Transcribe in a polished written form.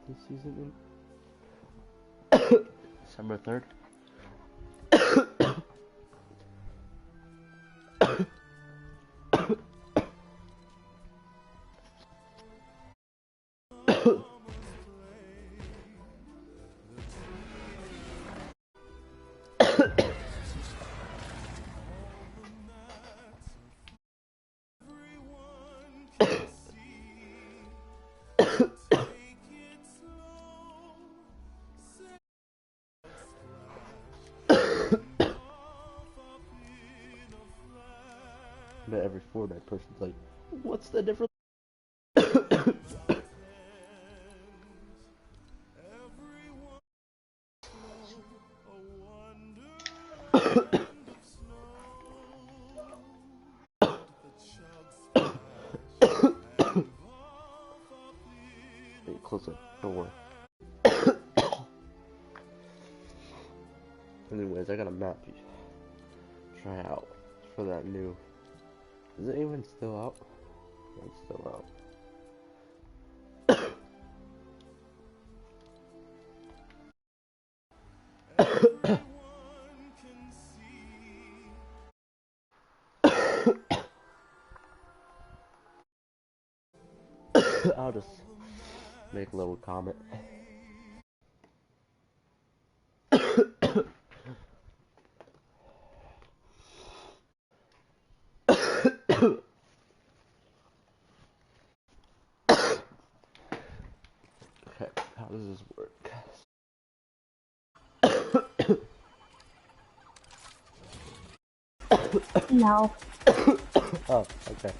This season December 3rd. But every Fortnite person's like, what's the difference? Hey, close the door. Anyways, I got a map to try out for that new. Is it even still out? It's still out. I'll just make a little comment. Okay, how does this work? No. Oh, okay.